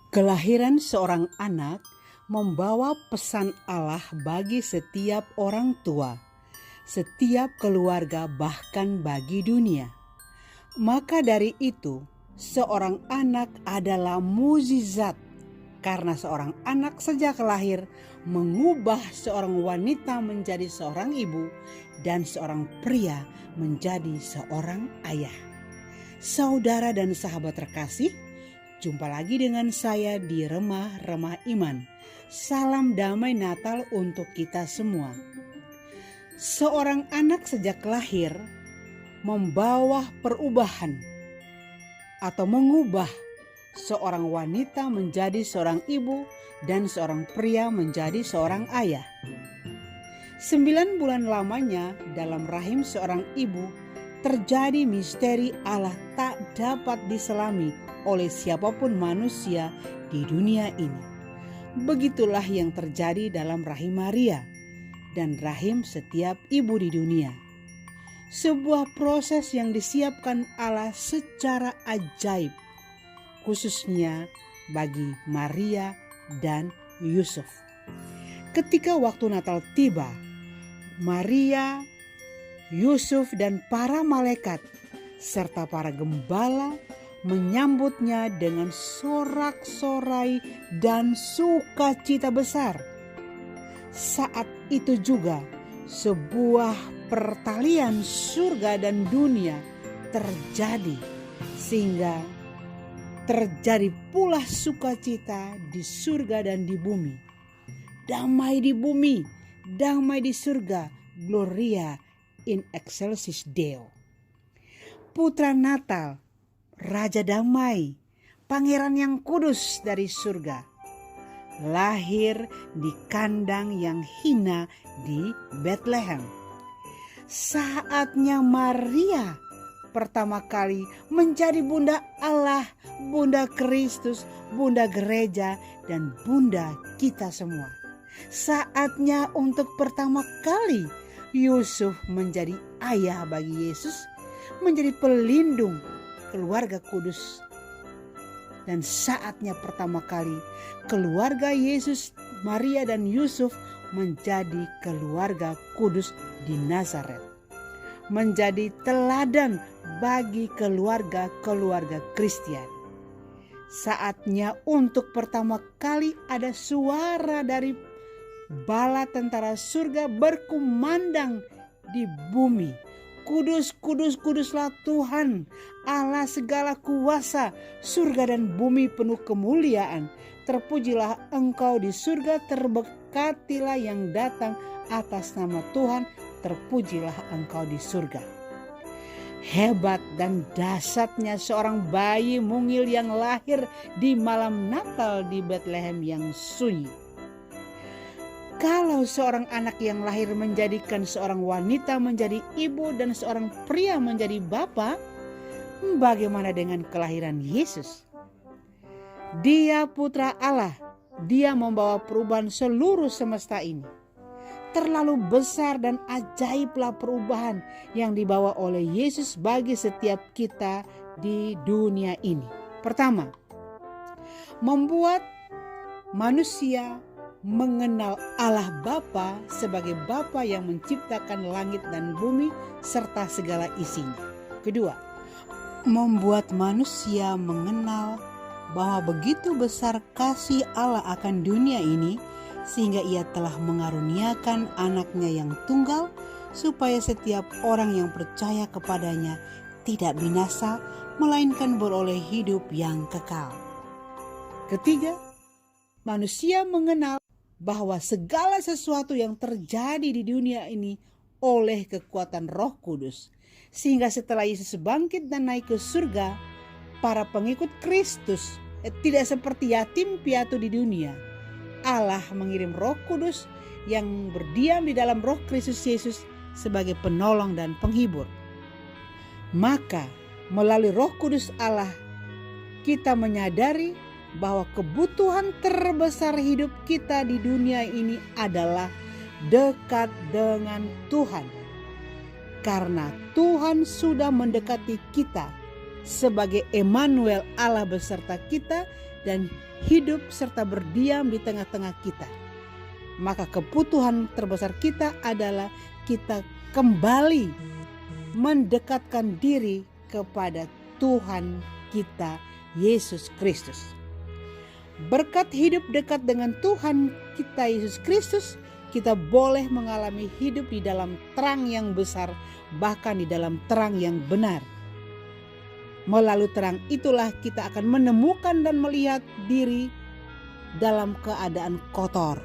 Kelahiran seorang anak membawa pesan Allah bagi setiap orang tua, setiap keluarga, bahkan bagi dunia. Maka dari itu, seorang anak adalah mukjizat karena seorang anak sejak lahir mengubah seorang wanita menjadi seorang ibu dan seorang pria menjadi seorang ayah. Saudara dan sahabat terkasih, jumpa lagi dengan saya di Remah-Remah Iman. Salam damai Natal untuk kita semua. Seorang anak sejak lahir membawa perubahan atau mengubah seorang wanita menjadi seorang ibu dan seorang pria menjadi seorang ayah. 9 bulan lamanya dalam rahim seorang ibu terjadi misteri Allah tak dapat diselami oleh siapapun manusia di dunia ini. Begitulah yang terjadi dalam rahim Maria dan rahim setiap ibu di dunia. Sebuah proses yang disiapkan Allah secara ajaib, khususnya bagi Maria dan Yusuf. Ketika waktu Natal tiba, Maria, Yusuf dan para malaikat serta para gembala menyambutnya dengan sorak-sorai dan sukacita besar. Saat itu juga sebuah pertalian surga dan dunia terjadi, sehingga terjadi pula sukacita di surga dan di bumi. Damai di bumi, damai di surga, Gloria in excelsis Deo. Putra Natal, Raja Damai, Pangeran yang kudus dari surga, lahir di kandang yang hina di Bethlehem. Saatnya Maria pertama kali menjadi bunda Allah, bunda Kristus, bunda gereja, dan bunda kita semua. Saatnya untuk pertama kali Yusuf menjadi ayah bagi Yesus, menjadi pelindung keluarga kudus. Dan saatnya pertama kali keluarga Yesus, Maria dan Yusuf menjadi keluarga kudus di Nazaret, menjadi teladan bagi keluarga-keluarga Kristiani. Saatnya untuk pertama kali ada suara dari bala tentara surga berkumandang di bumi. Kudus, kudus, kuduslah Tuhan, Allah segala kuasa, surga dan bumi penuh kemuliaan. Terpujilah Engkau di surga, terberkatilah yang datang atas nama Tuhan, terpujilah Engkau di surga. Hebat dan dahsyatnya seorang bayi mungil yang lahir di malam Natal di Bethlehem yang sunyi. Kalau seorang anak yang lahir menjadikan seorang wanita menjadi ibu dan seorang pria menjadi bapa, bagaimana dengan kelahiran Yesus? Dia putra Allah, dia membawa perubahan seluruh semesta ini. Terlalu besar dan ajaiblah perubahan yang dibawa oleh Yesus bagi setiap kita di dunia ini. Pertama, membuat manusia mengenal Allah Bapa sebagai Bapa yang menciptakan langit dan bumi serta segala isinya. Kedua, membuat manusia mengenal bahwa begitu besar kasih Allah akan dunia ini sehingga ia telah mengaruniakan anaknya yang tunggal supaya setiap orang yang percaya kepadanya tidak binasa melainkan beroleh hidup yang kekal. Ketiga, manusia mengenal bahwa segala sesuatu yang terjadi di dunia ini oleh kekuatan Roh Kudus. Sehingga setelah Yesus bangkit dan naik ke surga, para pengikut Kristus tidak seperti yatim piatu di dunia. Allah mengirim Roh Kudus yang berdiam di dalam Roh Kristus Yesus sebagai penolong dan penghibur. Maka melalui Roh Kudus Allah, kita menyadari bahwa kebutuhan terbesar hidup kita di dunia ini adalah dekat dengan Tuhan. Karena Tuhan sudah mendekati kita sebagai Emmanuel, Allah beserta kita, dan hidup serta berdiam di tengah-tengah kita. Maka kebutuhan terbesar kita adalah kita kembali mendekatkan diri kepada Tuhan kita Yesus Kristus. Berkat hidup dekat dengan Tuhan kita Yesus Kristus, kita boleh mengalami hidup di dalam terang yang besar, bahkan di dalam terang yang benar. Melalui terang itulah kita akan menemukan dan melihat diri dalam keadaan kotor.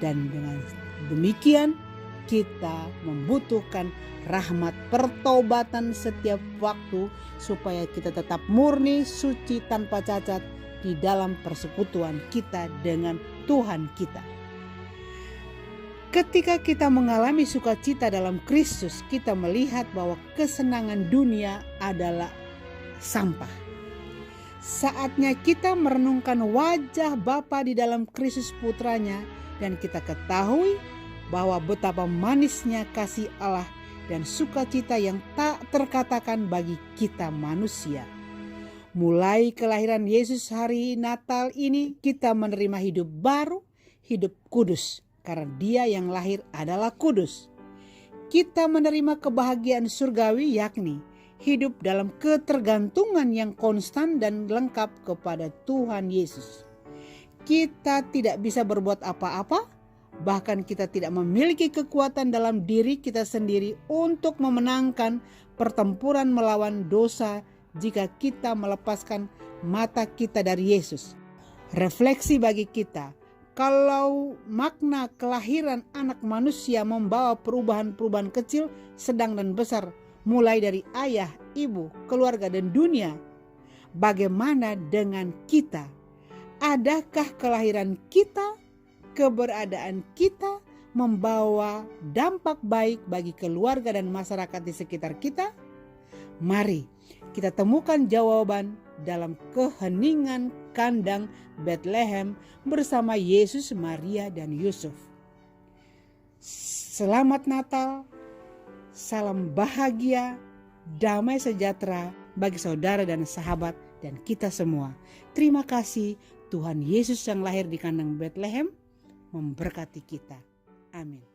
Dan dengan demikian kita membutuhkan rahmat pertobatan setiap waktu supaya kita tetap murni, suci, tanpa cacat di dalam persekutuan kita dengan Tuhan kita. Ketika kita mengalami sukacita dalam Kristus, kita melihat bahwa kesenangan dunia adalah sampah. Saatnya kita merenungkan wajah Bapa di dalam Kristus Putranya, dan kita ketahui bahwa betapa manisnya kasih Allah dan sukacita yang tak terkatakan bagi kita manusia. Mulai kelahiran Yesus hari Natal ini, kita menerima hidup baru, hidup kudus, karena Dia yang lahir adalah kudus. Kita menerima kebahagiaan surgawi, yakni hidup dalam ketergantungan yang konstan dan lengkap kepada Tuhan Yesus. Kita tidak bisa berbuat apa-apa, bahkan kita tidak memiliki kekuatan dalam diri kita sendiri untuk memenangkan pertempuran melawan dosa jika kita melepaskan mata kita dari Yesus. Refleksi bagi kita, kalau makna kelahiran anak manusia membawa perubahan-perubahan kecil, sedang dan besar, mulai dari ayah, ibu, keluarga, dan dunia, bagaimana dengan kita? Adakah kelahiran kita, keberadaan kita membawa dampak baik bagi keluarga dan masyarakat di sekitar kita? Mari kita temukan jawaban dalam keheningan kandang Bethlehem bersama Yesus, Maria, dan Yusuf. Selamat Natal, salam bahagia, damai sejahtera bagi saudara dan sahabat dan kita semua. Terima kasih, Tuhan Yesus yang lahir di kandang Bethlehem memberkati kita. Amin.